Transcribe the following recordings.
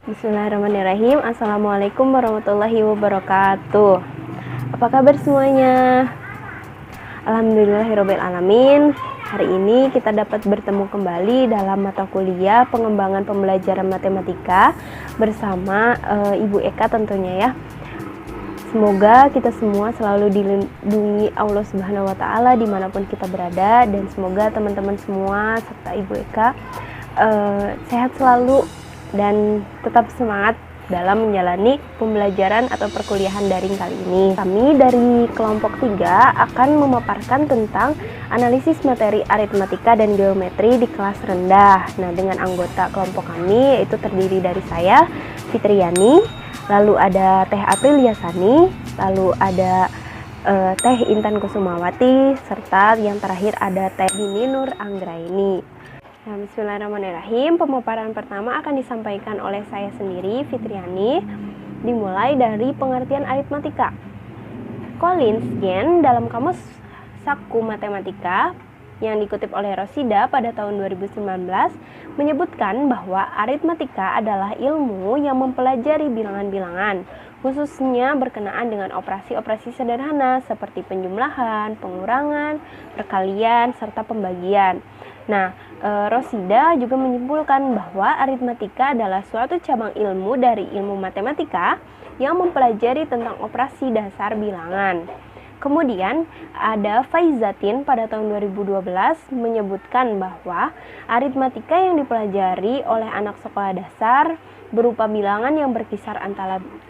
Bismillahirrahmanirrahim. Assalamualaikum warahmatullahi wabarakatuh. Apa kabar semuanya? Alhamdulillahirrabbilalamin. Hari ini kita dapat bertemu kembali dalam mata kuliah pengembangan pembelajaran matematika bersama Ibu Eka tentunya ya. Semoga kita semua selalu dilindungi Allah Subhanahu wa Ta'ala dimanapun kita berada, dan semoga teman-teman semua serta Ibu Eka sehat selalu dan tetap semangat dalam menjalani pembelajaran atau perkuliahan daring kali ini. Kami dari kelompok 3 akan memaparkan tentang analisis materi aritmatika dan geometri di kelas rendah. Nah, dengan anggota kelompok kami yaitu terdiri dari saya, Fitriani, lalu ada Teh Aprilia Sani, lalu ada Teh Intan Kusumawati, serta yang terakhir ada Teh Dini Nur Anggraini. Nah, bismillahirrahmanirrahim. Pemaparan pertama akan disampaikan oleh saya sendiri, Fitriani, dimulai dari pengertian aritmatika. Collins Gen dalam Kamus Saku Matematika yang dikutip oleh Rosida pada tahun 2019 menyebutkan bahwa aritmatika adalah ilmu yang mempelajari bilangan-bilangan, khususnya berkenaan dengan operasi-operasi sederhana seperti penjumlahan, pengurangan, perkalian, serta pembagian. Nah, Rosida juga menyimpulkan bahwa aritmatika adalah suatu cabang ilmu dari ilmu matematika yang mempelajari tentang operasi dasar bilangan. Kemudian ada Faizatin pada tahun 2012 menyebutkan bahwa aritmatika yang dipelajari oleh anak sekolah dasar berupa bilangan yang berkisar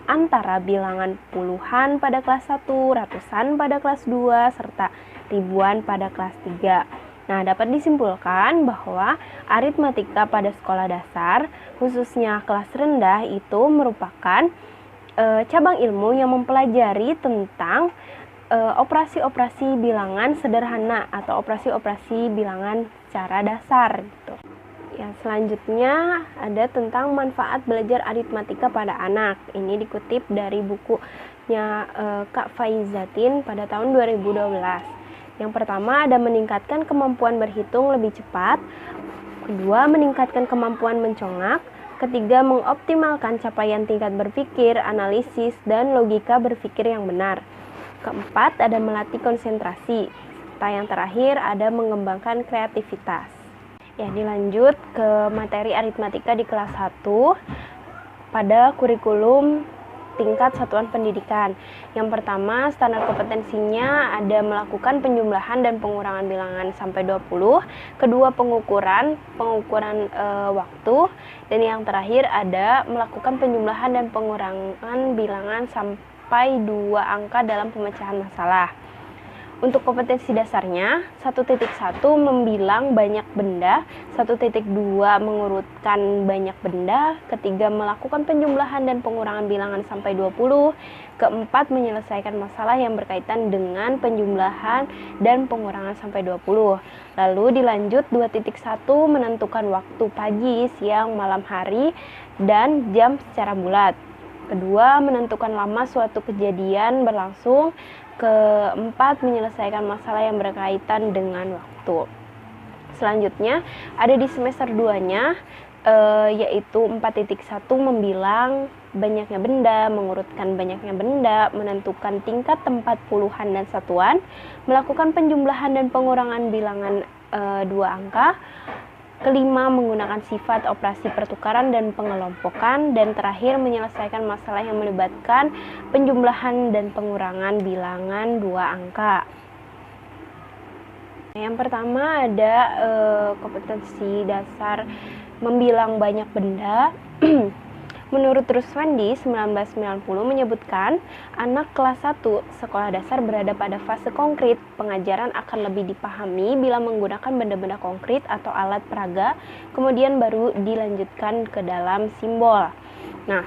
antara bilangan puluhan pada kelas 1, ratusan pada kelas 2, serta ribuan pada kelas 3. Nah, dapat disimpulkan bahwa aritmatika pada sekolah dasar, khususnya kelas rendah, itu merupakan cabang ilmu yang mempelajari tentang operasi-operasi bilangan sederhana atau operasi-operasi bilangan secara dasar gitu. Ya, selanjutnya ada tentang manfaat belajar aritmatika pada anak. Ini dikutip dari bukunya Kak Faizatin pada tahun 2012. Yang pertama ada meningkatkan kemampuan berhitung lebih cepat, kedua meningkatkan kemampuan mencongak, ketiga mengoptimalkan capaian tingkat berpikir, analisis, dan logika berpikir yang benar, keempat ada melatih konsentrasi, serta yang terakhir ada mengembangkan kreativitas. Ya, dilanjut ke materi aritmatika di kelas 1 pada kurikulum tingkat satuan pendidikan. Yang pertama, standar kompetensinya ada melakukan penjumlahan dan pengurangan bilangan sampai 20, kedua pengukuran waktu, dan yang terakhir ada melakukan penjumlahan dan pengurangan bilangan sampai 2 angka dalam pemecahan masalah. Untuk kompetensi dasarnya, 1.1 membilang banyak benda, 1.2 mengurutkan banyak benda, ketiga melakukan penjumlahan dan pengurangan bilangan sampai 20, keempat menyelesaikan masalah yang berkaitan dengan penjumlahan dan pengurangan sampai 20. Lalu dilanjut 2.1 menentukan waktu pagi, siang, malam hari, dan jam secara bulat. Kedua, menentukan lama suatu kejadian berlangsung. Keempat, menyelesaikan masalah yang berkaitan dengan waktu. Selanjutnya, ada di semester 2-nya, yaitu 4.1 membilang banyaknya benda, mengurutkan banyaknya benda, menentukan tingkat tempat puluhan dan satuan, melakukan penjumlahan dan pengurangan bilangan 2 angka, kelima, menggunakan sifat operasi pertukaran dan pengelompokan, dan terakhir menyelesaikan masalah yang melibatkan penjumlahan dan pengurangan bilangan 2 angka. Yang pertama ada kompetensi dasar membilang banyak benda. Menurut Ruswandi 1990 menyebutkan anak kelas 1 sekolah dasar berada pada fase konkret. Pengajaran akan lebih dipahami bila menggunakan benda-benda konkret atau alat peraga, kemudian baru dilanjutkan ke dalam simbol. Nah,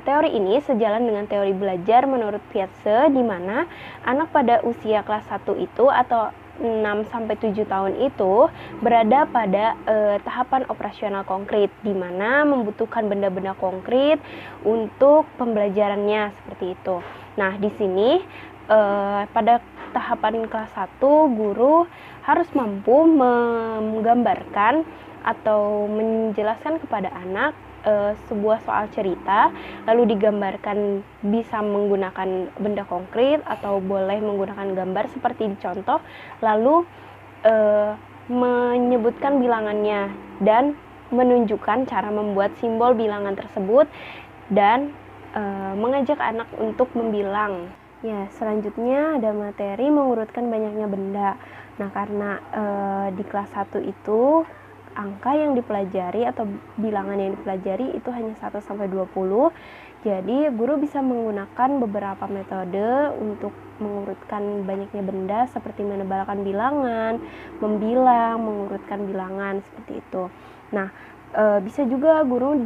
teori ini sejalan dengan teori belajar menurut Piaget, di mana anak pada usia kelas 1 itu atau 6-7 tahun itu berada pada tahapan operasional konkret, di mana membutuhkan benda-benda konkret untuk pembelajarannya seperti itu. Nah, di sini pada tahapan kelas 1 guru harus mampu menggambarkan atau menjelaskan kepada anak sebuah soal cerita lalu digambarkan bisa menggunakan benda konkret atau boleh menggunakan gambar seperti di contoh, lalu menyebutkan bilangannya dan menunjukkan cara membuat simbol bilangan tersebut dan mengajak anak untuk membilang. Ya, selanjutnya ada materi mengurutkan banyaknya benda. Nah, karena di kelas 1 itu angka yang dipelajari atau bilangan yang dipelajari itu hanya 1 sampai 20. Jadi, guru bisa menggunakan beberapa metode untuk mengurutkan banyaknya benda seperti menebalkan bilangan, membilang, mengurutkan bilangan seperti itu. Nah, bisa juga guru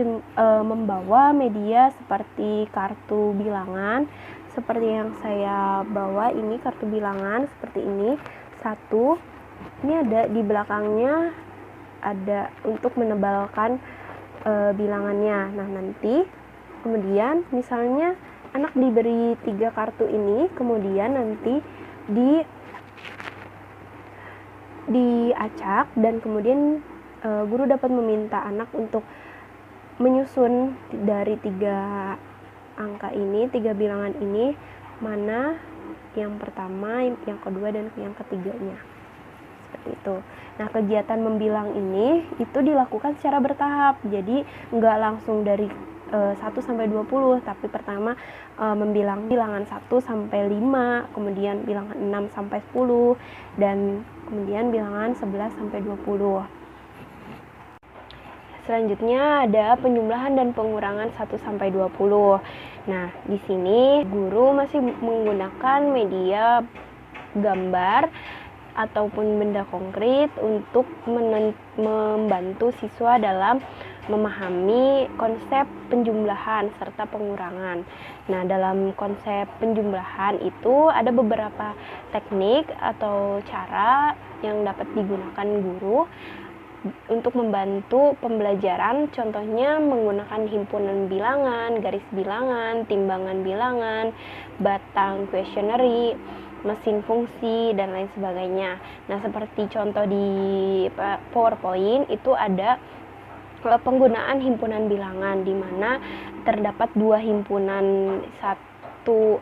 membawa media seperti kartu bilangan seperti yang saya bawa ini, kartu bilangan seperti ini. Satu, ini ada di belakangnya ada untuk menebalkan bilangannya. Nah, nanti kemudian misalnya anak diberi 3 kartu ini, kemudian nanti diacak dan kemudian guru dapat meminta anak untuk menyusun dari 3 angka ini, 3 bilangan ini, mana yang pertama, yang kedua, dan yang ketiganya. Seperti itu. Nah, kegiatan membilang ini itu dilakukan secara bertahap. Jadi nggak langsung dari 1 sampai 20, tapi pertama membilang bilangan 1 sampai 5, kemudian bilangan 6 sampai 10, dan kemudian bilangan 11 sampai 20. Selanjutnya ada penjumlahan dan pengurangan 1 sampai 20. Nah, di sini guru masih menggunakan media gambar ataupun benda konkret untuk membantu siswa dalam memahami konsep penjumlahan serta pengurangan. Nah, dalam konsep penjumlahan itu ada beberapa teknik atau cara yang dapat digunakan guru untuk membantu pembelajaran, contohnya menggunakan himpunan bilangan, garis bilangan, timbangan bilangan, batang questionnaire, mesin fungsi, dan lain sebagainya. Nah, seperti contoh di PowerPoint itu ada penggunaan himpunan bilangan di mana terdapat 2 himpunan, satu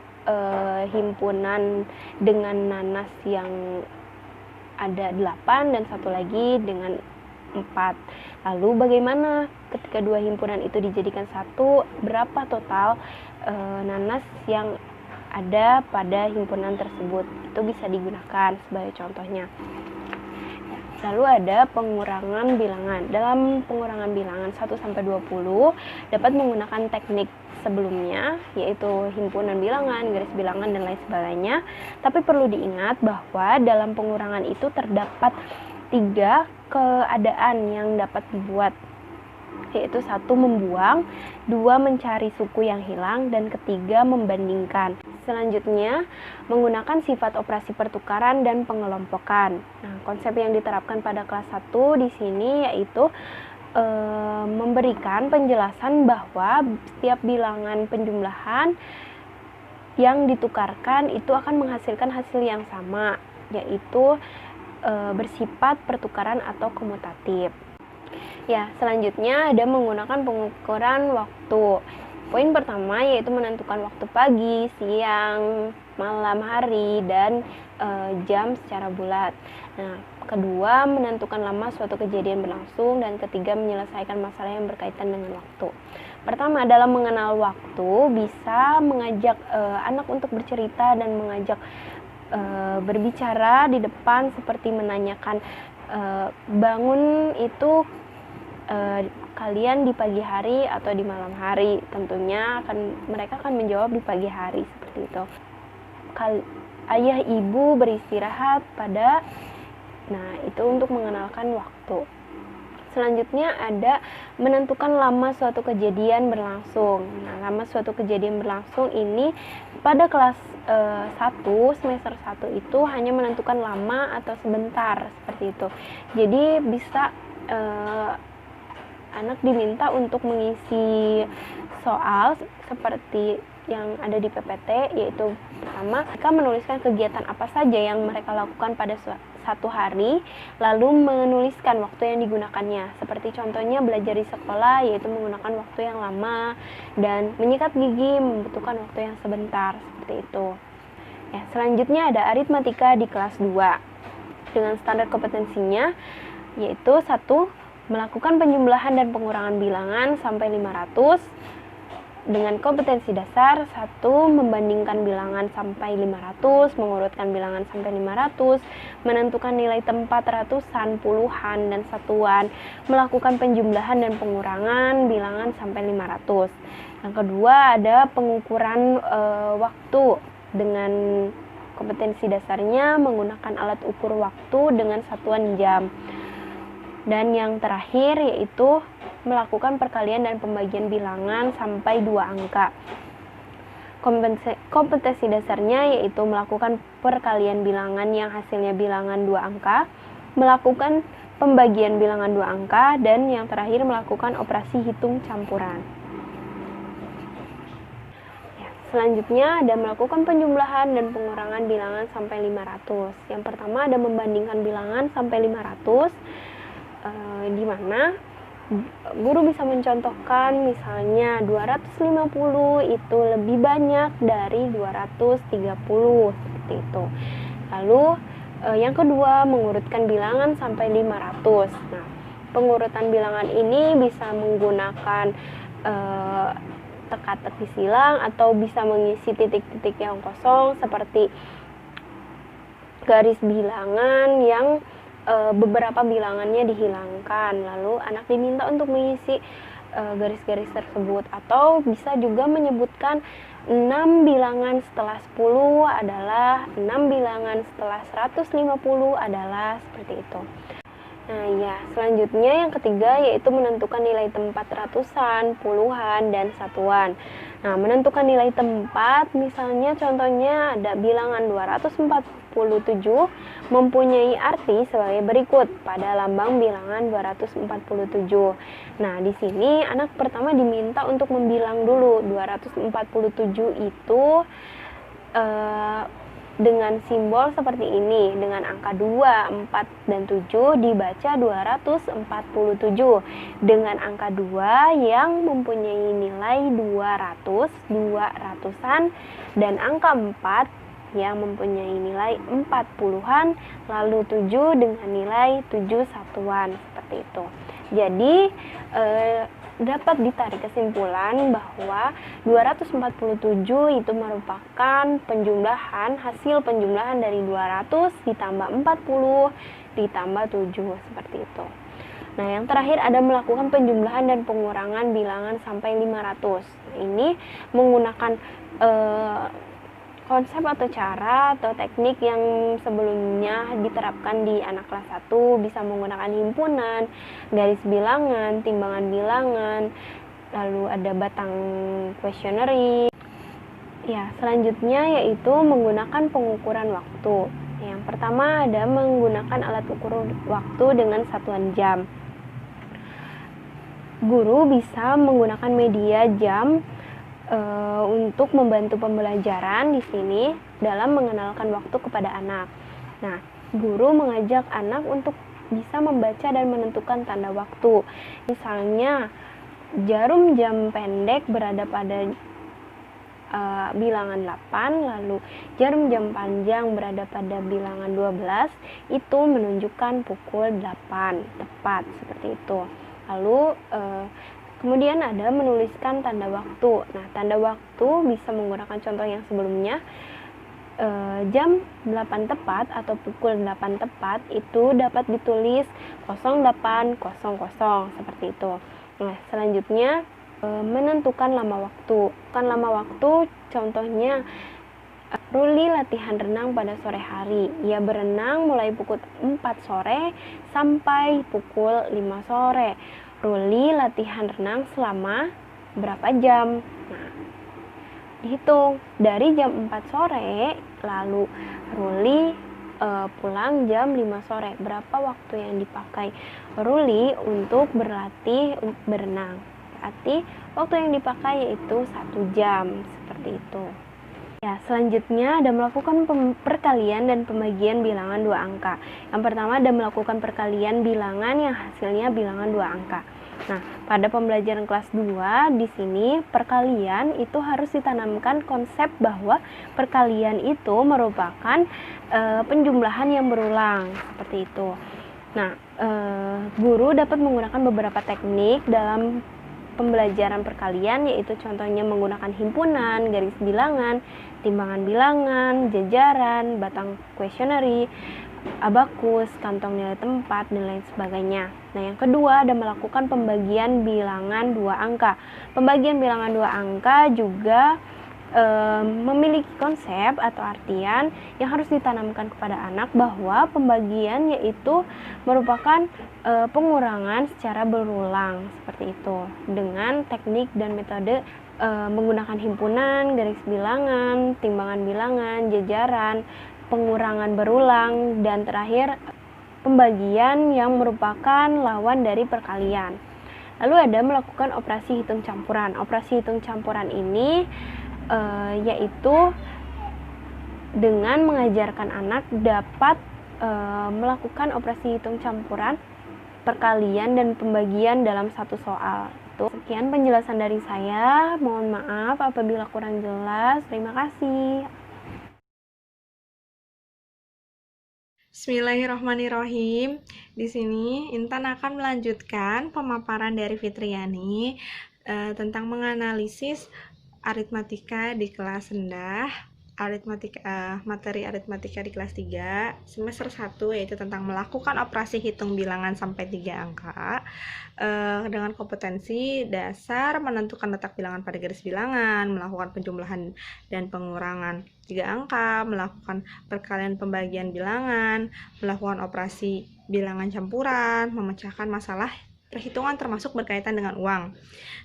himpunan dengan nanas yang ada 8 dan satu lagi dengan 4. Lalu bagaimana ketika 2 himpunan itu dijadikan satu, berapa total nanas yang ada pada himpunan tersebut? Itu bisa digunakan sebagai contohnya. Lalu ada pengurangan bilangan. Dalam pengurangan bilangan 1 sampai 20 dapat menggunakan teknik sebelumnya, yaitu himpunan bilangan, garis bilangan, dan lain sebagainya. Tapi perlu diingat bahwa dalam pengurangan itu terdapat 3 keadaan yang dapat dibuat, yaitu 1 membuang, 2 mencari suku yang hilang, dan ketiga membandingkan. Selanjutnya menggunakan sifat operasi pertukaran dan pengelompokan. Nah, konsep yang diterapkan pada kelas 1 di sini yaitu memberikan penjelasan bahwa setiap bilangan penjumlahan yang ditukarkan itu akan menghasilkan hasil yang sama, yaitu bersifat pertukaran atau komutatif. Ya, selanjutnya ada menggunakan pengukuran waktu. Poin pertama yaitu menentukan waktu pagi, siang, malam hari, dan jam secara bulat. Nah, kedua menentukan lama suatu kejadian berlangsung, dan ketiga menyelesaikan masalah yang berkaitan dengan waktu. Pertama, dalam mengenal waktu bisa mengajak anak untuk bercerita dan mengajak berbicara di depan, seperti menanyakan bangun itu kalian di pagi hari atau di malam hari. Tentunya mereka akan menjawab di pagi hari seperti itu. Ayah ibu beristirahat pada, nah itu untuk mengenalkan waktu. Selanjutnya ada menentukan lama suatu kejadian berlangsung. Nah, lama suatu kejadian berlangsung ini pada kelas 1, semester 1 itu hanya menentukan lama atau sebentar, seperti itu. Jadi bisa anak diminta untuk mengisi soal seperti yang ada di PPT, yaitu pertama mereka menuliskan kegiatan apa saja yang mereka lakukan pada 1 hari, lalu menuliskan waktu yang digunakannya. Seperti contohnya belajar di sekolah, yaitu menggunakan waktu yang lama, dan menyikat gigi membutuhkan waktu yang sebentar, seperti itu. Ya, selanjutnya ada aritmatika di kelas 2. Dengan standar kompetensinya, yaitu 1. Melakukan penjumlahan dan pengurangan bilangan sampai 500. Dengan kompetensi dasar 1. Membandingkan bilangan sampai 500, mengurutkan bilangan sampai 500, menentukan nilai tempat ratusan, puluhan, dan satuan, melakukan penjumlahan dan pengurangan bilangan sampai 500. Yang kedua ada pengukuran waktu. Dengan kompetensi dasarnya menggunakan alat ukur waktu dengan satuan jam. Dan yang terakhir yaitu melakukan perkalian dan pembagian bilangan sampai 2 angka. Kompetensi dasarnya yaitu melakukan perkalian bilangan yang hasilnya bilangan 2 angka, melakukan pembagian bilangan 2 angka, dan yang terakhir melakukan operasi hitung campuran. Selanjutnya ada melakukan penjumlahan dan pengurangan bilangan sampai 500. Yang pertama ada membandingkan bilangan sampai 500, di mana guru bisa mencontohkan misalnya 250 itu lebih banyak dari 230, seperti itu. Lalu yang kedua mengurutkan bilangan sampai 500. Nah, pengurutan bilangan ini bisa menggunakan teka-teki silang atau bisa mengisi titik-titik yang kosong seperti garis bilangan yang beberapa bilangannya dihilangkan, lalu anak diminta untuk mengisi garis-garis tersebut, atau bisa juga menyebutkan 6 bilangan setelah 10 adalah 6 bilangan setelah 150 adalah seperti itu. Nah ya, selanjutnya yang ketiga yaitu menentukan nilai tempat ratusan, puluhan, dan satuan. Nah, menentukan nilai tempat misalnya contohnya ada bilangan 247 mempunyai arti sebagai berikut pada lambang bilangan 247. Nah, di sini anak pertama diminta untuk membilang dulu 247 itu dengan simbol seperti ini, dengan angka 2, 4, dan 7 dibaca 247, dengan angka 2 yang mempunyai nilai 200, 200-an, dan angka 4 yang mempunyai nilai 40-an, lalu 7 dengan nilai 7 satuan, seperti itu. Jadi dapat ditarik kesimpulan bahwa 247 itu merupakan hasil penjumlahan dari 200 ditambah 40 ditambah 7, seperti itu. Nah, yang terakhir ada melakukan penjumlahan dan pengurangan bilangan sampai 500. Ini menggunakan konsep atau cara atau teknik yang sebelumnya diterapkan di anak kelas 1, bisa menggunakan himpunan, garis bilangan, timbangan bilangan, lalu ada batang questionnaire. Ya, selanjutnya yaitu menggunakan pengukuran waktu. Yang pertama ada menggunakan alat ukur waktu dengan satuan jam. Guru bisa menggunakan media jam untuk membantu pembelajaran di sini dalam mengenalkan waktu kepada anak. Nah, guru mengajak anak untuk bisa membaca dan menentukan tanda waktu. Misalnya, jarum jam pendek berada pada bilangan 8, lalu jarum jam panjang berada pada bilangan 12, itu menunjukkan pukul 8 tepat, seperti itu. Lalu kemudian ada menuliskan tanda waktu. Nah, tanda waktu bisa menggunakan contoh yang sebelumnya. Jam 8 tepat atau pukul 8 tepat itu dapat ditulis 08.00 seperti itu. Nah, selanjutnya menentukan lama waktu. Lama waktu contohnya Ruli latihan renang pada sore hari. Ia berenang mulai pukul 4 sore sampai pukul 5 sore. Ruli latihan renang selama berapa jam? Nah, dihitung dari jam 4 sore, lalu Ruli pulang jam 5 sore. Berapa waktu yang dipakai Ruli untuk berlatih berenang? Berarti waktu yang dipakai yaitu 1 jam, seperti itu. Ya, selanjutnya ada melakukan perkalian dan pembagian bilangan dua angka. Yang pertama ada melakukan perkalian bilangan yang hasilnya bilangan dua angka. Nah, pada pembelajaran kelas 2 di sini perkalian itu harus ditanamkan konsep bahwa perkalian itu merupakan penjumlahan yang berulang, seperti itu. Nah, guru dapat menggunakan beberapa teknik dalam pembelajaran perkalian, yaitu contohnya menggunakan himpunan, garis bilangan, timbangan bilangan, jajaran, batang kuesioner, abakus, kantong nilai tempat, dan lain sebagainya. Nah, yang kedua ada melakukan pembagian bilangan dua angka. Pembagian bilangan dua angka juga memiliki konsep atau artian yang harus ditanamkan kepada anak bahwa pembagian yaitu merupakan pengurangan secara berulang, seperti itu, dengan teknik dan metode menggunakan himpunan, garis bilangan, timbangan bilangan, jajaran, pengurangan berulang, dan terakhir pembagian yang merupakan lawan dari perkalian. Lalu ada melakukan operasi hitung campuran. Operasi hitung campuran ini yaitu dengan mengajarkan anak dapat melakukan operasi hitung campuran, perkalian, dan pembagian dalam satu soal. Sekian penjelasan dari saya. Mohon maaf apabila kurang jelas. Terima kasih. Bismillahirrahmanirrahim. Di sini Intan akan melanjutkan pemaparan dari Fitriani tentang menganalisis aritmatika di kelas rendah, materi aritmatika di kelas 3 semester 1, yaitu tentang melakukan operasi hitung bilangan sampai 3 angka dengan kompetensi dasar menentukan letak bilangan pada garis bilangan, melakukan penjumlahan dan pengurangan 3 angka, melakukan perkalian pembagian bilangan, melakukan operasi bilangan campuran, memecahkan masalah perhitungan termasuk berkaitan dengan uang.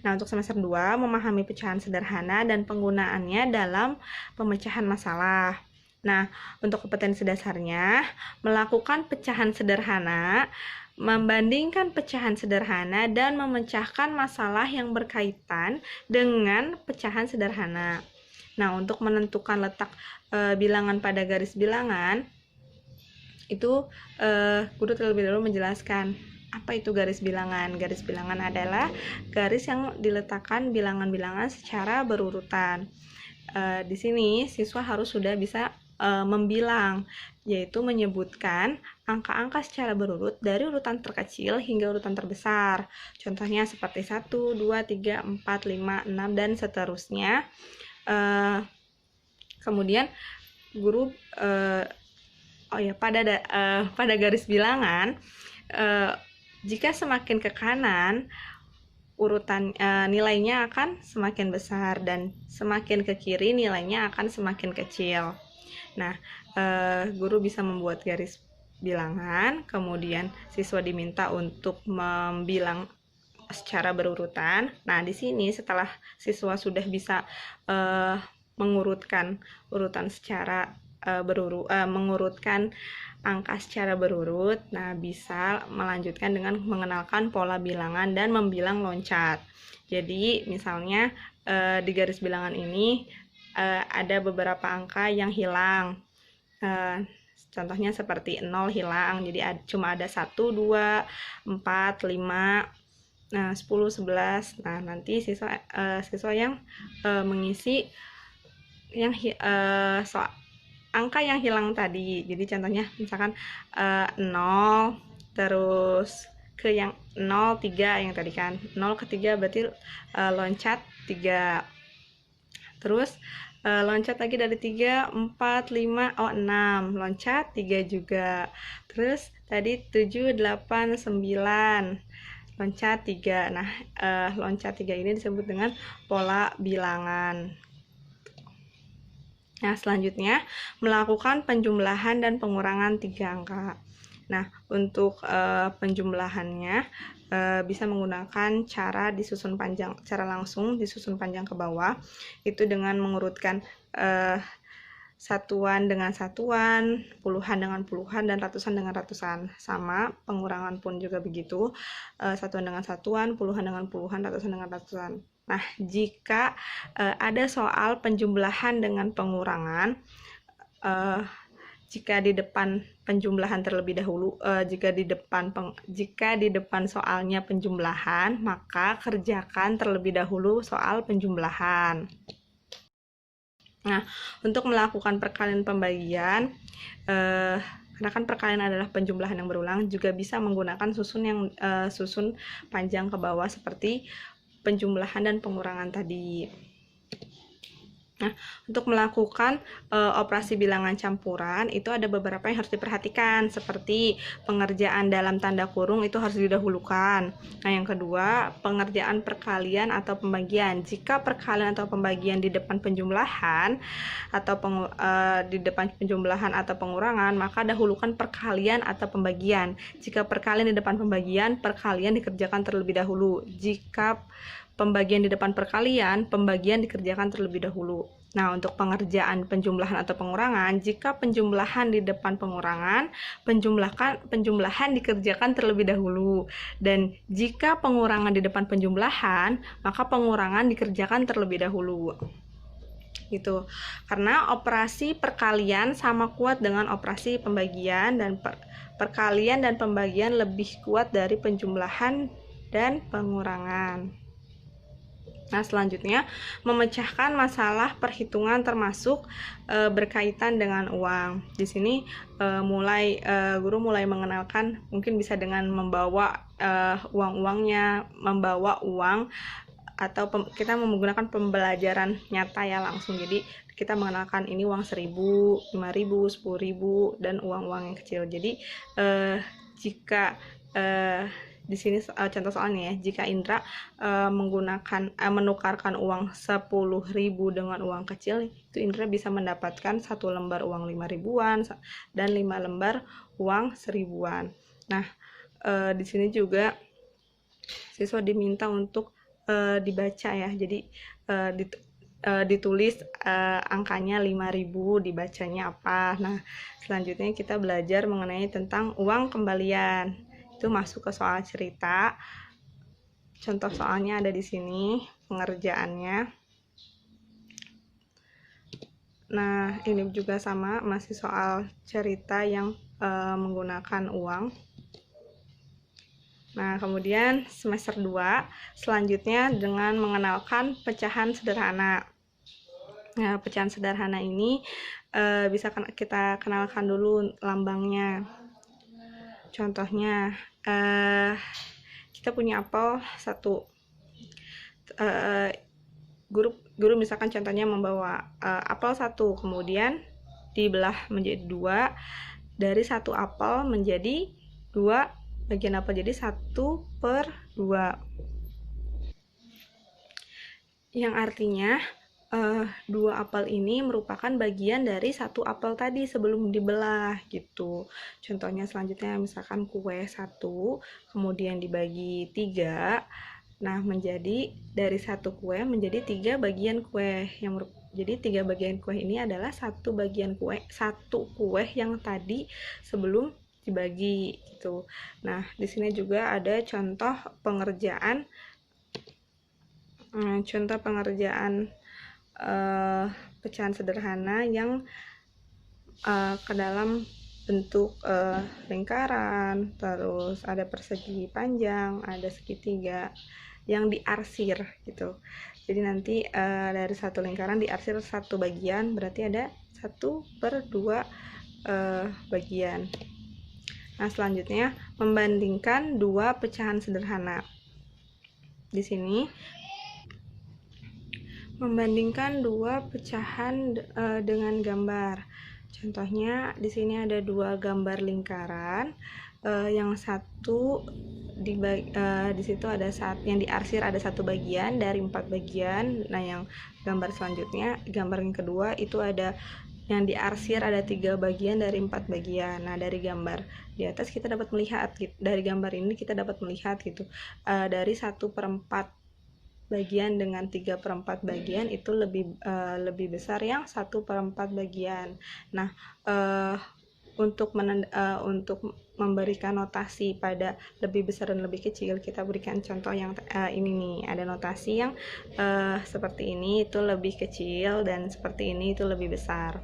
Nah, untuk semester 2, memahami pecahan sederhana dan penggunaannya dalam pemecahan masalah. Nah, untuk kompetensi dasarnya, melakukan pecahan sederhana, membandingkan pecahan sederhana, dan memecahkan masalah yang berkaitan dengan pecahan sederhana. Nah, untuk menentukan letak bilangan pada garis bilangan, itu guru terlebih dahulu menjelaskan apa itu garis bilangan. Garis bilangan adalah garis yang diletakkan bilangan-bilangan secara berurutan. Di sini siswa harus sudah bisa membilang, yaitu menyebutkan angka-angka secara berurut dari urutan terkecil hingga urutan terbesar. Contohnya seperti 1, 2, 3, 4, 5, 6, dan seterusnya. Kemudian guru pada garis bilangan, jika semakin ke kanan urutan nilainya akan semakin besar, dan semakin ke kiri nilainya akan semakin kecil. Nah, guru bisa membuat garis bilangan, kemudian siswa diminta untuk membilang secara berurutan. Nah, di sini setelah siswa sudah bisa mengurutkan urutan secara mengurutkan angka secara berurut, nah bisa melanjutkan dengan mengenalkan pola bilangan dan membilang loncat. Jadi misalnya di garis bilangan ini ada beberapa angka yang hilang, contohnya seperti 0 hilang, jadi cuma ada 1, 2, 4, 5, 10, 11. Nah, nanti siswa yang mengisi yang angka yang hilang tadi. Jadi contohnya misalkan 0 terus ke yang 0, 3 yang tadi kan. 0 ke 3 berarti loncat 3. Terus loncat lagi dari 3, 4, 5, 6. Loncat 3 juga. Terus tadi 7, 8, 9. Loncat 3. Nah, loncat 3 ini disebut dengan pola bilangan. Nah, selanjutnya melakukan penjumlahan dan pengurangan 3 angka. Nah, untuk penjumlahannya bisa menggunakan cara disusun panjang, cara langsung disusun panjang ke bawah, itu dengan mengurutkan satuan dengan satuan, puluhan dengan puluhan, dan ratusan dengan ratusan. Sama, pengurangan pun juga begitu, satuan dengan satuan, puluhan dengan puluhan, ratusan dengan ratusan. Nah, jika ada soal penjumlahan dengan pengurangan, jika di depan penjumlahan terlebih dahulu, jika di depan soalnya penjumlahan, maka kerjakan terlebih dahulu soal penjumlahan. Nah, untuk melakukan perkalian pembagian, karena kan perkalian adalah penjumlahan yang berulang, juga bisa menggunakan susun panjang ke bawah seperti penjumlahan dan pengurangan tadi. Nah, untuk melakukan operasi bilangan campuran itu ada beberapa yang harus diperhatikan, seperti pengerjaan dalam tanda kurung itu harus didahulukan. Nah, yang kedua, pengerjaan perkalian atau pembagian. Jika perkalian atau pembagian di depan penjumlahan atau di depan penjumlahan atau pengurangan, maka dahulukan perkalian atau pembagian. Jika perkalian di depan pembagian, perkalian dikerjakan terlebih dahulu. Jika pembagian di depan perkalian, pembagian dikerjakan terlebih dahulu. Nah, untuk pengerjaan penjumlahan atau pengurangan, jika penjumlahan di depan pengurangan, penjumlahan dikerjakan terlebih dahulu. Dan jika pengurangan di depan penjumlahan, maka pengurangan dikerjakan terlebih dahulu. Gitu. Karena operasi perkalian sama kuat dengan operasi pembagian, dan perkalian dan pembagian lebih kuat dari penjumlahan dan pengurangan. Nah, selanjutnya memecahkan masalah perhitungan termasuk berkaitan dengan uang. Di sini guru mulai mengenalkan, mungkin bisa dengan membawa uang-uangnya, membawa uang, atau kita menggunakan pembelajaran nyata ya langsung. Jadi kita mengenalkan ini uang 1.000, 5.000, 10.000, dan uang-uang yang kecil. Jadi jika di sini contoh soalnya ya, jika Indra menukarkan uang 10.000 dengan uang kecil, itu Indra bisa mendapatkan 1 lembar uang 5.000-an dan 5 lembar uang 1.000-an. Nah, di sini juga siswa diminta untuk dibaca ya, jadi ditulis angkanya 5.000, dibacanya apa. Nah, selanjutnya kita belajar mengenai tentang uang kembalian. Itu masuk ke soal cerita. Contoh soalnya ada di sini, pengerjaannya. Nah, ini juga sama, masih soal cerita yang menggunakan uang. Nah, kemudian semester 2 selanjutnya dengan mengenalkan pecahan sederhana. Nah, pecahan sederhana ini bisa kita kenalkan dulu lambangnya. Contohnya, kita punya apel 1. Guru misalkan contohnya membawa apel 1, kemudian dibelah menjadi 2, dari 1 apel menjadi 2 bagian apel, jadi 1/2. Yang artinya 2 apel ini merupakan bagian dari 1 apel tadi sebelum dibelah gitu. Contohnya selanjutnya misalkan kue 1 kemudian dibagi 3. Nah, menjadi dari 1 kue menjadi 3 bagian kue. Jadi 3 bagian kue ini adalah 1 bagian kue, 1 kue yang tadi sebelum dibagi gitu. Nah, di sini juga ada contoh pengerjaan pecahan sederhana yang ke dalam bentuk lingkaran, terus ada persegi panjang, ada segitiga yang diarsir gitu. Jadi nanti dari 1 lingkaran diarsir 1 bagian, berarti ada 1/2 bagian. Nah, selanjutnya membandingkan 2 pecahan sederhana. Di sini membandingkan 2 pecahan dengan gambar. Contohnya di sini ada 2 gambar lingkaran, yang satu di situ ada yang diarsir ada 1 bagian dari 4 bagian. Nah, yang gambar selanjutnya, gambar yang kedua itu ada yang diarsir ada 3 bagian dari 4 bagian. Nah, dari gambar di atas kita dapat melihat, dari gambar ini kita dapat melihat gitu, dari 1/4 bagian dengan 3/4 bagian itu lebih besar yang 1/4 bagian. Nah, untuk memberikan notasi pada lebih besar dan lebih kecil, kita berikan contoh yang ini nih, ada notasi yang seperti ini itu lebih kecil dan seperti ini itu lebih besar.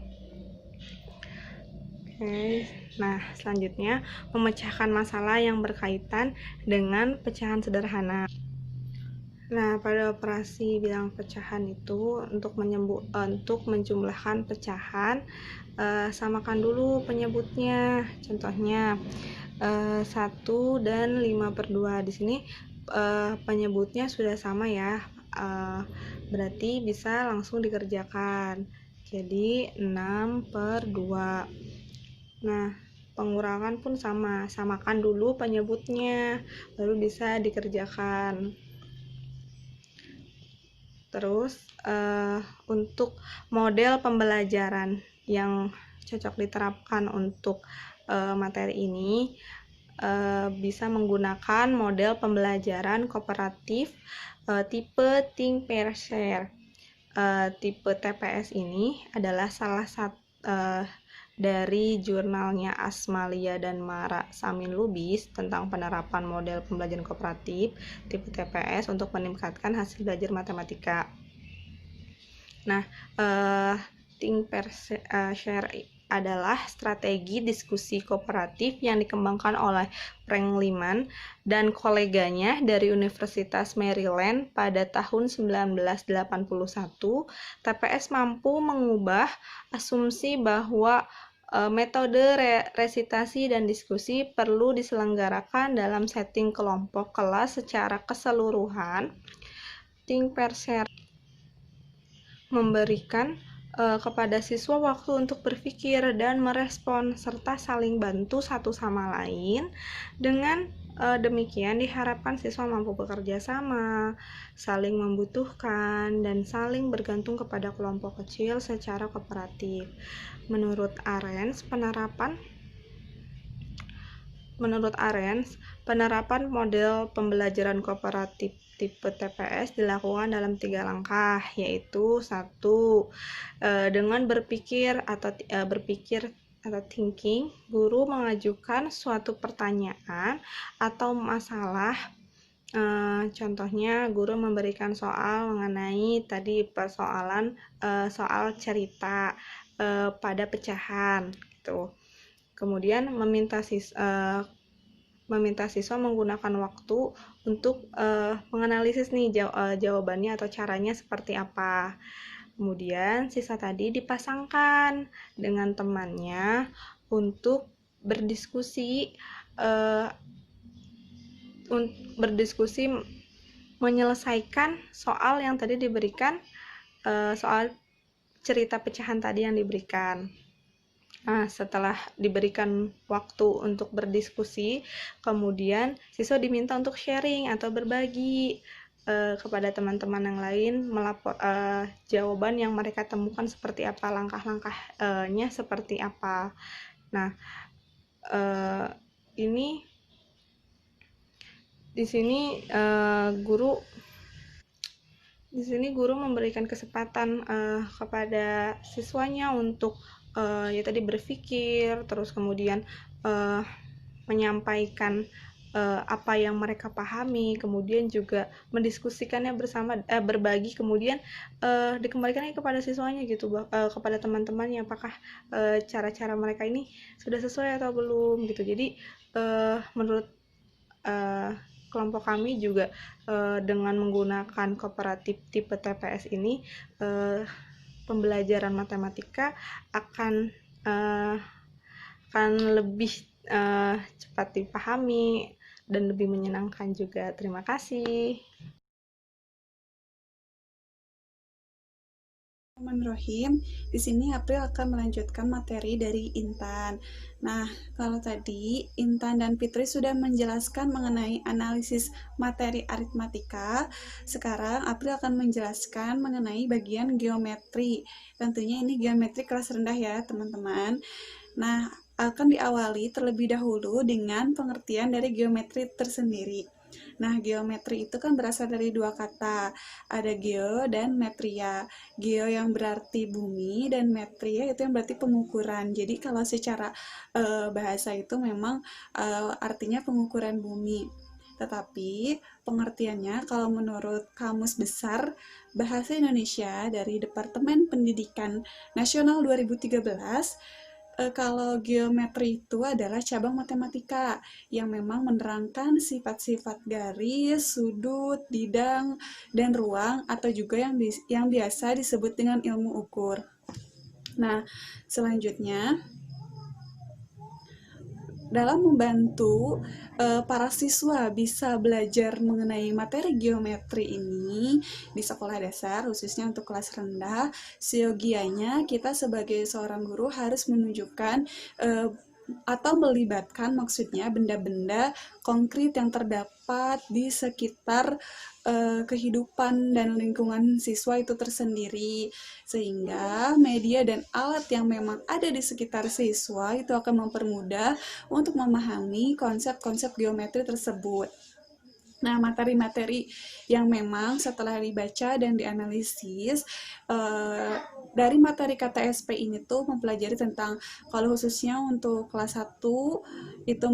Oke, nah selanjutnya memecahkan masalah yang berkaitan dengan pecahan sederhana. Nah, pada operasi bilang pecahan itu untuk menjumlahkan pecahan, samakan dulu penyebutnya. Contohnya 1 dan 5/2. Di sini penyebutnya sudah sama ya. Berarti bisa langsung dikerjakan. Jadi 6/2. Nah, pengurangan pun sama. Samakan dulu penyebutnya, baru bisa dikerjakan. Terus untuk model pembelajaran yang cocok diterapkan untuk materi ini bisa menggunakan model pembelajaran kooperatif tipe Think Pair Share. Tipe TPS ini adalah salah satu dari jurnalnya Asmalia dan Mara Samin Lubis tentang penerapan model pembelajaran kooperatif tipe TPS untuk meningkatkan hasil belajar matematika. Nah, Think Pair Share adalah strategi diskusi kooperatif yang dikembangkan oleh Frank Lehman dan koleganya dari Universitas Maryland pada tahun 1981. TPS mampu mengubah asumsi bahwa metode resitasi dan diskusi perlu diselenggarakan dalam setting kelompok kelas secara keseluruhan. Think Pair Share memberikan kepada siswa waktu untuk berpikir dan merespon serta saling bantu satu sama lain. Dengan demikian diharapkan siswa mampu bekerja sama, saling membutuhkan, dan saling bergantung kepada kelompok kecil secara kooperatif. Menurut Arens, penerapan model pembelajaran kooperatif tipe TPS dilakukan dalam 3 langkah, yaitu 1. Dengan berpikir atau thinking, guru mengajukan suatu pertanyaan atau masalah. Contohnya guru memberikan soal mengenai tadi persoalan soal cerita pada pecahan gitu. Kemudian meminta siswa menggunakan waktu untuk menganalisis nih jawabannya atau caranya seperti apa. Kemudian siswa tadi dipasangkan dengan temannya untuk berdiskusi menyelesaikan soal yang tadi diberikan, soal cerita pecahan tadi yang diberikan. Nah, setelah diberikan waktu untuk berdiskusi, kemudian siswa diminta untuk sharing atau berbagi kepada teman-teman yang lain melapor jawaban yang mereka temukan seperti apa, langkah-langkahnya seperti apa. Nah, ini di sini guru memberikan kesempatan kepada siswanya untuk ya tadi berpikir, terus kemudian menyampaikan apa yang mereka pahami, kemudian juga mendiskusikannya bersama, berbagi, kemudian dikembalikannya kepada siswanya gitu, kepada teman-temannya, apakah cara-cara mereka ini sudah sesuai atau belum gitu. Jadi menurut kelompok kami juga dengan menggunakan kooperatif tipe TPS ini pembelajaran matematika akan lebih cepat dipahami dan lebih menyenangkan juga. Terima kasih. Bismillahirrahmanirrahim. Di sini April akan melanjutkan materi dari Intan. Nah, kalau tadi Intan dan Fitri sudah menjelaskan mengenai analisis materi aritmatika, sekarang April akan menjelaskan mengenai bagian geometri. Tentunya ini geometri kelas rendah ya, teman-teman. Nah, akan diawali terlebih dahulu dengan pengertian dari geometri tersendiri. Nah, geometri itu kan berasal dari dua kata, ada geo dan metria. Geo yang berarti bumi dan metria itu yang berarti pengukuran. Jadi kalau secara bahasa itu memang artinya pengukuran bumi. Tetapi pengertiannya kalau menurut Kamus Besar Bahasa Indonesia dari Departemen Pendidikan Nasional 2013, kalau geometri itu adalah cabang matematika yang memang menerangkan sifat-sifat garis, sudut, bidang, dan ruang, atau juga yang biasa disebut dengan ilmu ukur. Nah, selanjutnya dalam membantu para siswa bisa belajar mengenai materi geometri ini di sekolah dasar, khususnya untuk kelas rendah, seyogianya kita sebagai seorang guru harus menunjukkan atau melibatkan maksudnya benda-benda konkret yang terdapat di sekitar kehidupan dan lingkungan siswa itu tersendiri, sehingga media dan alat yang memang ada di sekitar siswa itu akan mempermudah untuk memahami konsep-konsep geometri tersebut. Nah, materi-materi yang memang setelah dibaca dan dianalisis dari materi KTSP ini tuh mempelajari tentang, kalau khususnya untuk kelas 1 itu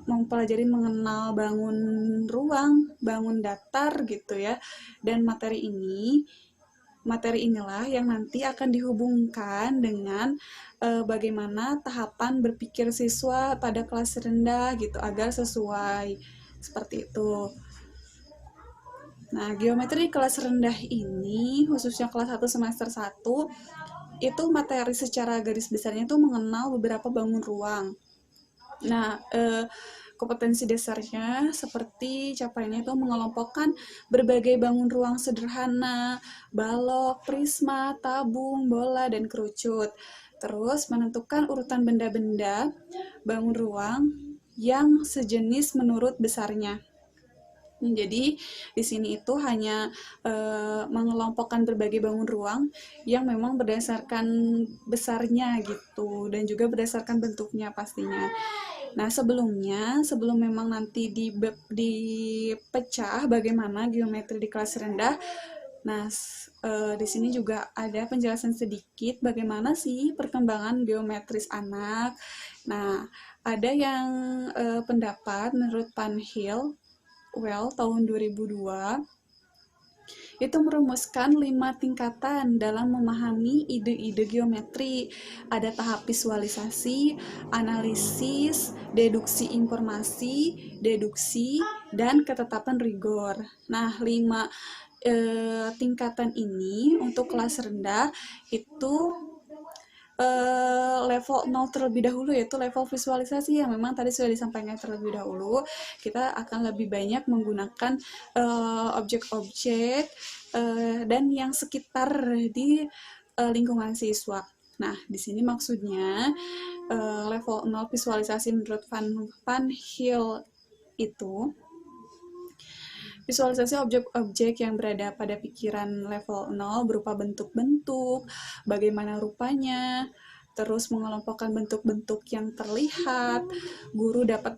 mempelajari mengenal bangun ruang, bangun datar gitu ya. Dan materi inilah yang nanti akan dihubungkan dengan bagaimana tahapan berpikir siswa pada kelas rendah gitu agar sesuai seperti itu. Nah, geometri kelas rendah ini, khususnya kelas 1 semester 1, itu materi secara garis besarnya itu mengenal beberapa bangun ruang. Nah, kompetensi dasarnya seperti capaiannya itu mengelompokkan berbagai bangun ruang sederhana, balok, prisma, tabung, bola, dan kerucut. Terus menentukan urutan benda-benda bangun ruang yang sejenis menurut besarnya. Jadi di sini itu hanya mengelompokkan berbagai bangun ruang yang memang berdasarkan besarnya gitu dan juga berdasarkan bentuknya pastinya. Nah, sebelum memang nanti dipecah bagaimana geometri di kelas rendah. Nah, di sini juga ada penjelasan sedikit bagaimana sih perkembangan geometris anak. Nah, ada yang pendapat menurut Panhill tahun 2002 itu merumuskan 5 tingkatan dalam memahami ide-ide geometri. Ada tahap visualisasi, analisis, deduksi informasi, deduksi, dan ketetapan rigor. Nah, 5 tingkatan ini untuk kelas rendah itu level 0 terlebih dahulu, yaitu level visualisasi yang memang tadi sudah disampaikan terlebih dahulu. Kita akan lebih banyak menggunakan objek-objek dan yang sekitar di lingkungan siswa. Nah, di sini maksudnya level 0 visualisasi menurut Van Hill itu visualisasi objek-objek yang berada pada pikiran level 0 berupa bentuk-bentuk, bagaimana rupanya, terus mengelompokkan bentuk-bentuk yang terlihat. Guru dapat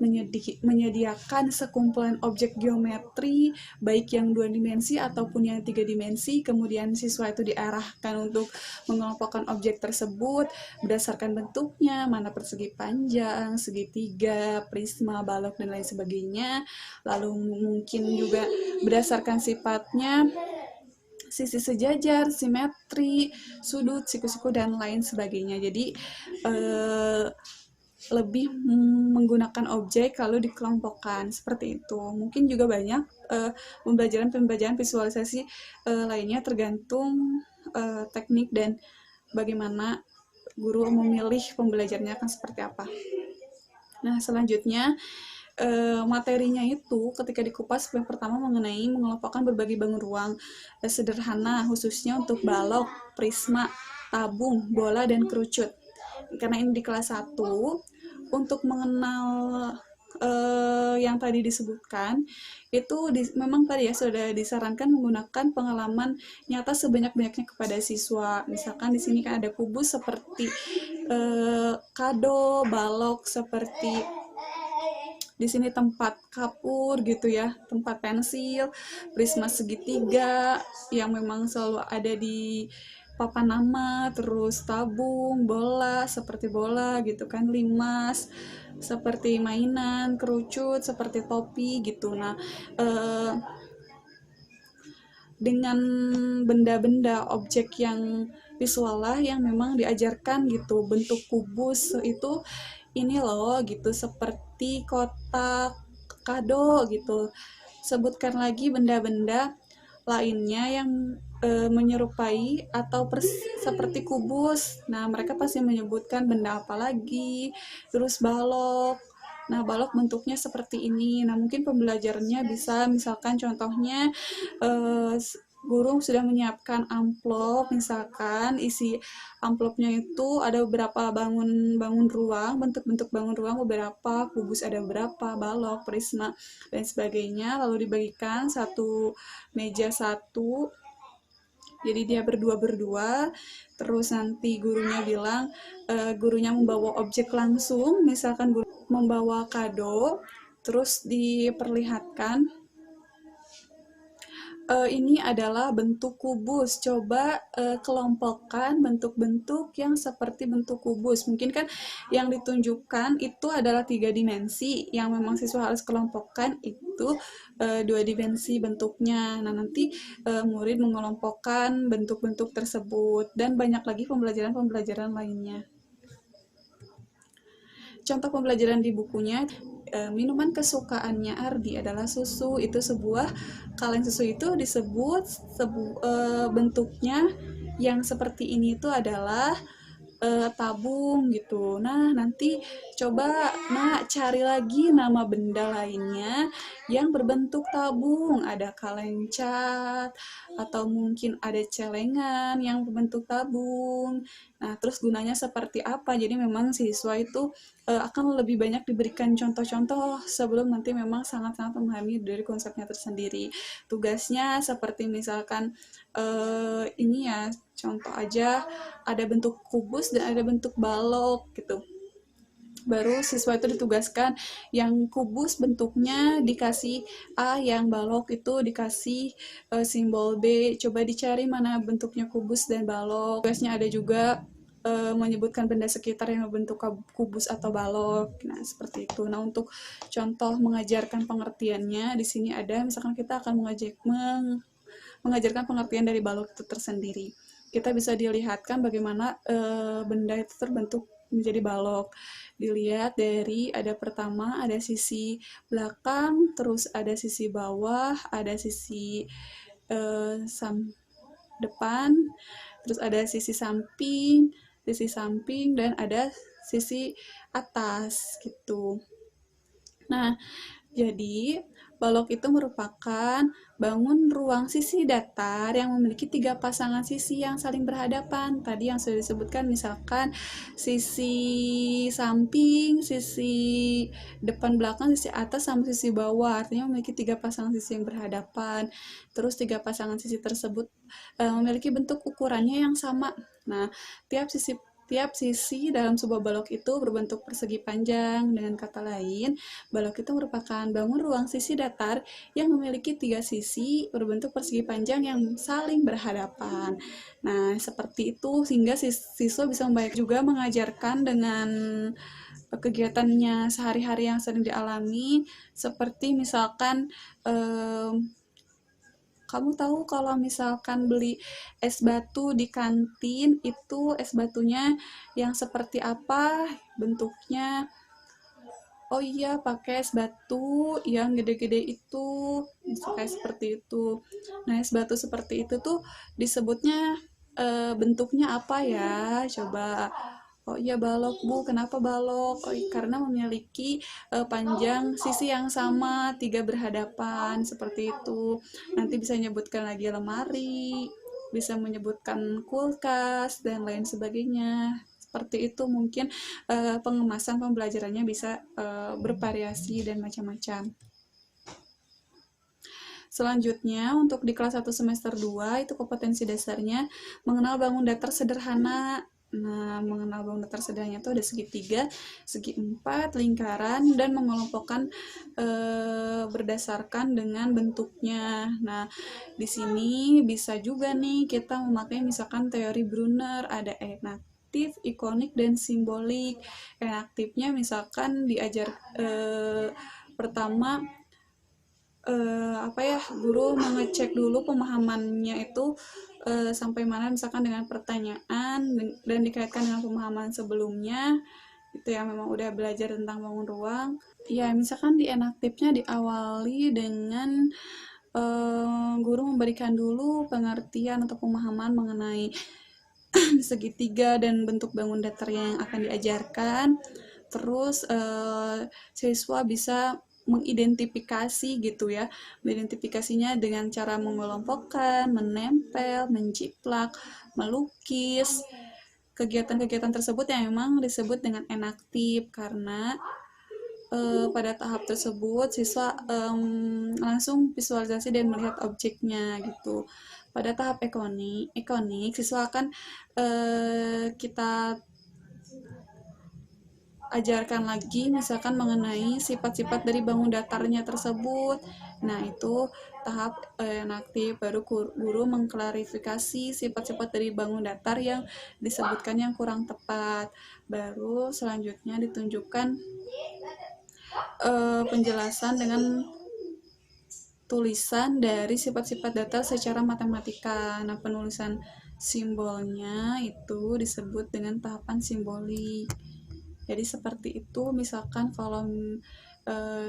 menyediakan sekumpulan objek geometri, baik yang 2 dimensi ataupun yang 3 dimensi, kemudian siswa itu diarahkan untuk mengelompokkan objek tersebut berdasarkan bentuknya, mana persegi panjang, segitiga, prisma, balok, dan lain sebagainya. Lalu mungkin juga berdasarkan sifatnya, sisi sejajar, simetri, sudut, siku-siku, dan lain sebagainya. Jadi lebih menggunakan objek lalu dikelompokkan seperti itu. Mungkin juga banyak pembelajaran visualisasi lainnya tergantung teknik dan bagaimana guru memilih pembelajarannya akan seperti apa. Nah, selanjutnya materinya itu ketika dikupas yang pertama mengenai mengelompokkan berbagai bangun ruang sederhana khususnya untuk balok, prisma, tabung, bola, dan kerucut. Karena ini di kelas 1 untuk mengenal yang tadi disebutkan itu memang tadi ya sudah disarankan menggunakan pengalaman nyata sebanyak-banyaknya kepada siswa. Misalkan di sini kan ada kubus seperti kado, balok seperti di sini tempat kapur gitu ya, tempat pensil, prisma segitiga yang memang selalu ada di papan nama, terus tabung, bola seperti bola gitu kan, limas seperti mainan, kerucut seperti topi gitu. Nah, dengan benda-benda objek yang visual lah yang memang diajarkan gitu, bentuk kubus itu ini loh gitu, seperti kotak kado gitu. Sebutkan lagi benda-benda lainnya yang menyerupai atau seperti kubus. Nah, mereka pasti menyebutkan benda apa lagi, terus balok. Nah, balok bentuknya seperti ini. Nah, mungkin pembelajarannya bisa misalkan contohnya guru sudah menyiapkan amplop, misalkan isi amplopnya itu ada beberapa bangun ruang, bentuk-bentuk bangun ruang beberapa, kubus ada beberapa, balok, prisma dan sebagainya, lalu dibagikan satu meja satu, jadi dia berdua, terus nanti gurunya bilang gurunya membawa objek langsung, misalkan guru membawa kado, terus diperlihatkan ini adalah bentuk kubus. Coba kelompokkan bentuk-bentuk yang seperti bentuk kubus. Mungkin kan yang ditunjukkan itu adalah 3 dimensi, yang memang siswa harus kelompokkan itu 2 dimensi bentuknya. Nah, nanti murid mengelompokkan bentuk-bentuk tersebut, dan banyak lagi pembelajaran-pembelajaran lainnya. Contoh pembelajaran di bukunya, minuman kesukaannya Ardi adalah susu. Itu sebuah kaleng susu itu disebut bentuknya yang seperti ini itu adalah tabung gitu. Nah, nanti coba cari lagi nama benda lainnya yang berbentuk tabung. Ada kaleng cat, atau mungkin ada celengan yang berbentuk tabung. Nah, terus gunanya seperti apa? Jadi memang siswa itu akan lebih banyak diberikan contoh-contoh sebelum nanti memang sangat-sangat memahami dari konsepnya tersendiri. Tugasnya seperti misalkan ini ya, contoh aja, ada bentuk kubus dan ada bentuk balok gitu. Baru siswa itu ditugaskan yang kubus bentuknya dikasih A, yang balok itu dikasih simbol B. Coba dicari mana bentuknya kubus dan balok. Tugasnya ada juga menyebutkan benda sekitar yang berbentuk kubus atau balok. Nah, seperti itu. Nah, untuk contoh mengajarkan pengertiannya di sini ada, misalkan kita akan mengajarkan pengertian dari balok itu tersendiri. Kita bisa dilihatkan bagaimana benda itu terbentuk menjadi balok. Dilihat dari ada pertama ada sisi belakang, terus ada sisi bawah, ada sisi depan, terus ada sisi samping, dan ada sisi atas gitu. Nah, jadi balok itu merupakan bangun ruang sisi datar yang memiliki 3 pasangan sisi yang saling berhadapan. Tadi yang sudah disebutkan, misalkan sisi samping, sisi depan belakang, sisi atas, sama sisi bawah. Artinya memiliki 3 pasangan sisi yang berhadapan. Terus 3 pasangan sisi tersebut memiliki bentuk ukurannya yang sama. Nah, tiap sisi dalam sebuah balok itu berbentuk persegi panjang. Dengan kata lain, balok itu merupakan bangun ruang sisi datar yang memiliki 3 sisi berbentuk persegi panjang yang saling berhadapan. Nah, seperti itu sehingga siswa bisa membayar juga mengajarkan dengan kegiatannya sehari-hari yang sering dialami, seperti misalkan kamu tahu kalau misalkan beli es batu di kantin, itu es batunya yang seperti apa bentuknya? Oh iya, pakai es batu yang gede-gede itu, kayak seperti itu. Nah, es batu seperti itu tuh disebutnya bentuknya apa ya? Coba. Oh iya, balok Bu. Kenapa balok? Oh, karena memiliki panjang sisi yang sama, 3 berhadapan, seperti itu. Nanti bisa menyebutkan lagi lemari, bisa menyebutkan kulkas, dan lain sebagainya. Seperti itu mungkin pengemasan pembelajarannya bisa bervariasi dan macam-macam. Selanjutnya, untuk di kelas 1 semester 2, itu kompetensi dasarnya mengenal bangun datar sederhana. Nah, mengenal bangun datar sederhana itu ada segitiga, segi empat, lingkaran, dan mengelompokkan berdasarkan dengan bentuknya. Nah, di sini bisa juga nih kita memakai misalkan teori Brunner, ada enaktif, ikonik, dan simbolik. Enaktifnya misalkan diajar pertama apa ya, guru mengecek dulu pemahamannya itu sampai mana misalkan dengan pertanyaan dan dikaitkan dengan pemahaman sebelumnya itu yang memang udah belajar tentang bangun ruang. Ya, misalkan di enaktifnya diawali dengan guru memberikan dulu pengertian atau pemahaman mengenai segitiga dan bentuk bangun datar yang akan diajarkan. Terus siswa bisa mengidentifikasi gitu ya, mengidentifikasinya dengan cara mengelompokkan, menempel, menjiplak, melukis. Kegiatan-kegiatan tersebut yang memang disebut dengan enaktif karena pada tahap tersebut siswa langsung visualisasi dan melihat objeknya gitu. Pada tahap ikonik siswa akan kita ajarkan lagi misalkan mengenai sifat-sifat dari bangun datarnya tersebut. Nah, itu tahap aktif, baru guru mengklarifikasi sifat-sifat dari bangun datar yang disebutkan yang kurang tepat. Baru selanjutnya ditunjukkan penjelasan dengan tulisan dari sifat-sifat datar secara matematika. Nah, penulisan simbolnya itu disebut dengan tahapan simbolik. Jadi seperti itu misalkan kalau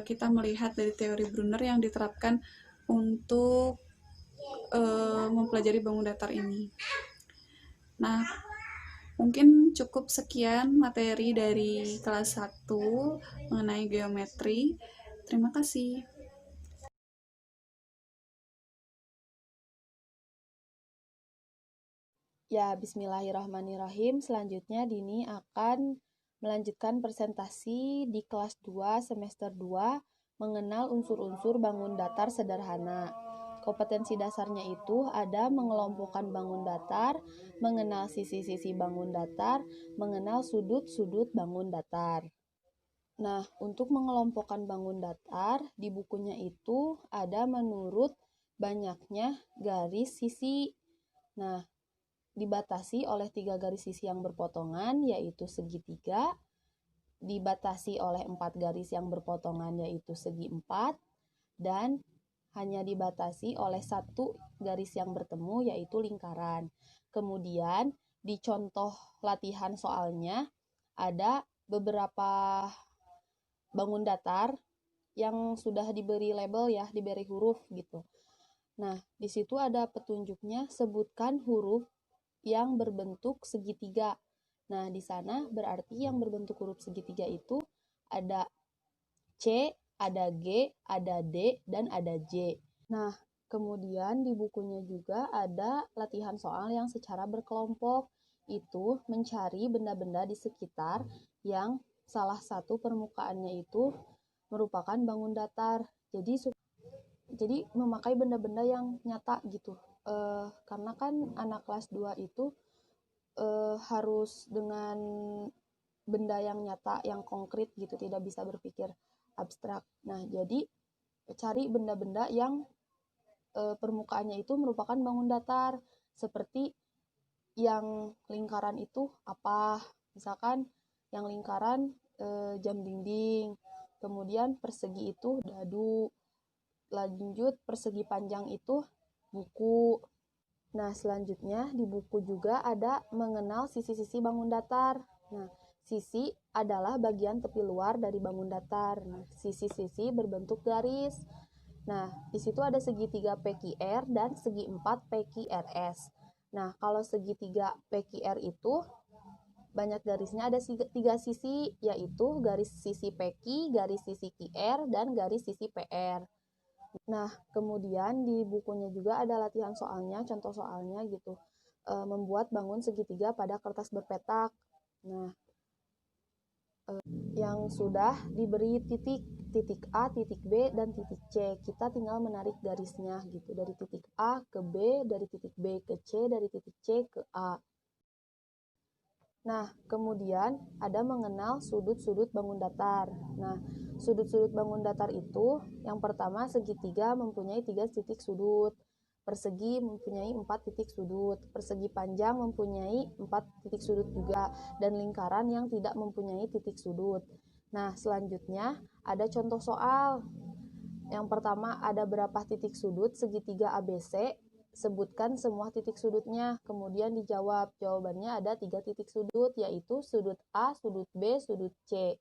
kita melihat dari teori Brunner yang diterapkan untuk mempelajari bangun datar ini. Nah, mungkin cukup sekian materi dari kelas 1 mengenai geometri. Terima kasih. Ya, bismillahirrahmanirrahim. Selanjutnya Dini akan melanjutkan presentasi di kelas 2 semester 2 mengenal unsur-unsur bangun datar sederhana. Kompetensi dasarnya itu ada mengelompokkan bangun datar, mengenal sisi-sisi bangun datar, mengenal sudut-sudut bangun datar. Nah, untuk mengelompokkan bangun datar, di bukunya itu ada menurut banyaknya garis sisi. Nah, dibatasi oleh 3 garis sisi yang berpotongan, yaitu segitiga, dibatasi oleh 4 garis yang berpotongan, yaitu segi 4, dan hanya dibatasi oleh 1 garis yang bertemu, yaitu lingkaran. Kemudian, di contoh latihan soalnya, ada beberapa bangun datar yang sudah diberi label ya, diberi huruf gitu. Nah, di situ ada petunjuknya, sebutkan huruf yang berbentuk segitiga. Nah, di sana berarti yang berbentuk huruf segitiga itu ada C, ada G, ada D, dan ada J. Nah, kemudian di bukunya juga ada latihan soal yang secara berkelompok, itu mencari benda-benda di sekitar yang salah satu permukaannya itu merupakan bangun datar. Jadi memakai benda-benda yang nyata gitu. Karena kan anak kelas 2 itu harus dengan benda yang nyata, yang konkret gitu, tidak bisa berpikir abstrak. Nah, jadi cari benda-benda yang permukaannya itu merupakan bangun datar, seperti yang lingkaran itu apa? Misalkan yang lingkaran jam dinding, kemudian persegi itu dadu, lanjut persegi panjang itu buku. Nah, selanjutnya di buku juga ada mengenal sisi-sisi bangun datar. Nah, sisi adalah bagian tepi luar dari bangun datar. Nah, sisi-sisi berbentuk garis. Nah, di situ ada segitiga PQR dan segi 4 PQRS. Nah, kalau segitiga PQR itu banyak garisnya, ada 3 sisi, yaitu garis sisi PQ, garis sisi QR, dan garis sisi PR. Nah, kemudian di bukunya juga ada latihan soalnya, contoh soalnya gitu. Membuat bangun segitiga pada kertas berpetak. Nah, yang sudah diberi titik A, titik B, dan titik C. Kita tinggal menarik garisnya gitu. Dari titik A ke B, dari titik B ke C, dari titik C ke A. Nah, kemudian ada mengenal sudut-sudut bangun datar. Nah, sudut-sudut bangun datar itu yang pertama segitiga mempunyai 3 titik sudut, persegi mempunyai 4 titik sudut, persegi panjang mempunyai 4 titik sudut juga, dan lingkaran yang tidak mempunyai titik sudut. Nah, selanjutnya ada contoh soal. Yang pertama ada berapa titik sudut segitiga ABC, sebutkan semua titik sudutnya, kemudian dijawab. Jawabannya ada 3 titik sudut, yaitu sudut A, sudut B, sudut C.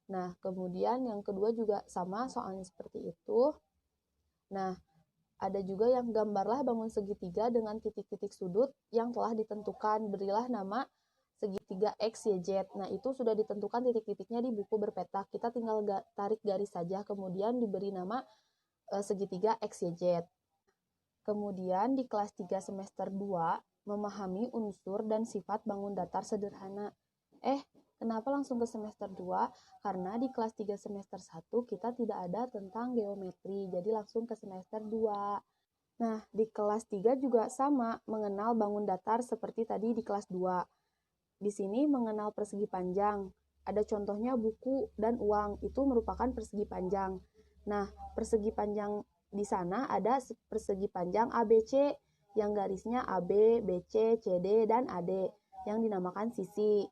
Nah, kemudian yang kedua juga sama, soalnya seperti itu. Nah, ada juga yang gambarlah bangun segitiga dengan titik-titik sudut yang telah ditentukan. Berilah nama segitiga X, Y, Z. Nah, itu sudah ditentukan titik-titiknya di buku berpetak. Kita tinggal tarik garis saja, kemudian diberi nama segitiga X, Y, Z. Kemudian di kelas 3 semester 2, memahami unsur dan sifat bangun datar sederhana. Kenapa langsung ke semester 2? Karena di kelas 3 semester 1 kita tidak ada tentang geometri, jadi langsung ke semester 2. Nah, di kelas 3 juga sama, mengenal bangun datar seperti tadi di kelas 2. Di sini mengenal persegi panjang. Ada contohnya buku dan uang, itu merupakan persegi panjang. Nah, persegi panjang di sana ada persegi panjang ABC yang garisnya AB, BC, CD, dan AD yang dinamakan sisi.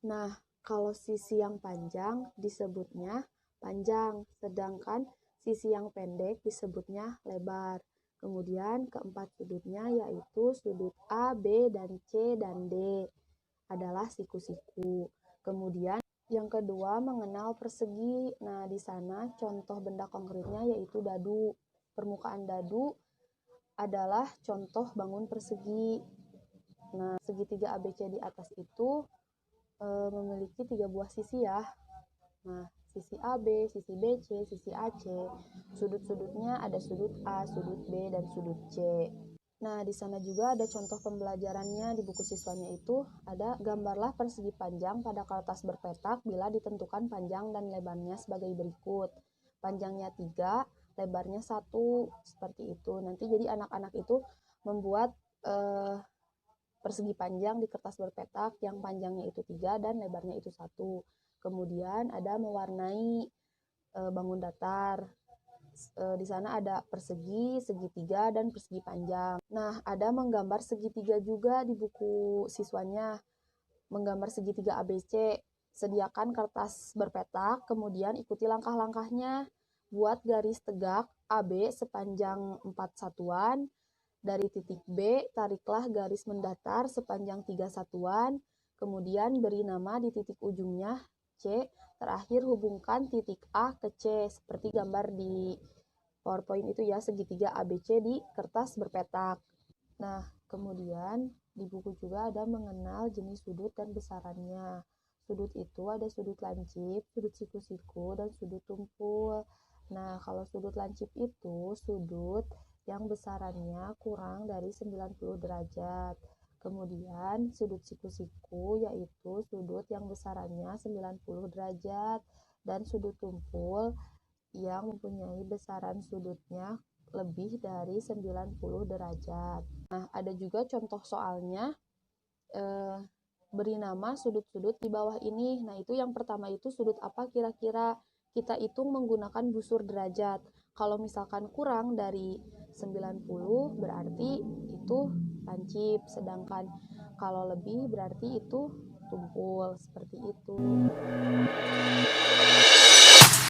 Nah, kalau sisi yang panjang disebutnya panjang, sedangkan sisi yang pendek disebutnya lebar. Kemudian keempat sudutnya yaitu sudut A, B, dan C, dan D adalah siku-siku. Kemudian yang kedua mengenal persegi. Nah, di sana contoh benda konkretnya yaitu dadu. Permukaan dadu adalah contoh bangun persegi. Nah, segitiga ABC di atas itu memiliki 3 buah sisi ya. Nah, sisi AB, sisi BC, sisi AC. Sudut-sudutnya ada sudut A, sudut B, dan sudut C. Nah, di sana juga ada contoh pembelajarannya di buku siswanya itu ada gambarlah persegi panjang pada kertas berpetak bila ditentukan panjang dan lebarnya sebagai berikut. Panjangnya 3, lebarnya 1, seperti itu. Nanti jadi anak-anak itu membuat persegi panjang di kertas berpetak yang panjangnya itu 3 dan lebarnya itu 1. Kemudian ada mewarnai bangun datar. Di sana ada persegi, segitiga, dan persegi panjang. Nah, ada menggambar segitiga juga di buku siswanya. Menggambar segitiga ABC. Sediakan kertas berpetak, kemudian ikuti langkah-langkahnya. Buat garis tegak AB sepanjang 4 satuan. Dari titik B, tariklah garis mendatar sepanjang 3 satuan. Kemudian beri nama di titik ujungnya C. Terakhir hubungkan titik A ke C, seperti gambar di PowerPoint itu ya, segitiga ABC di kertas berpetak. Nah, kemudian di buku juga ada mengenal jenis sudut dan besarannya. Sudut itu ada sudut lancip, sudut siku-siku, dan sudut tumpul. Nah, kalau sudut lancip itu sudut yang besarannya kurang dari 90 derajat. Kemudian sudut siku-siku yaitu sudut yang besarannya 90 derajat, dan sudut tumpul yang mempunyai besaran sudutnya lebih dari 90 derajat. Nah, ada juga contoh soalnya, beri nama sudut-sudut di bawah ini. Nah, itu yang pertama itu sudut apa kira-kira? Kita hitung menggunakan busur derajat. Kalau misalkan kurang dari 90 berarti itu lancip, sedangkan kalau lebih berarti itu tumpul, seperti itu.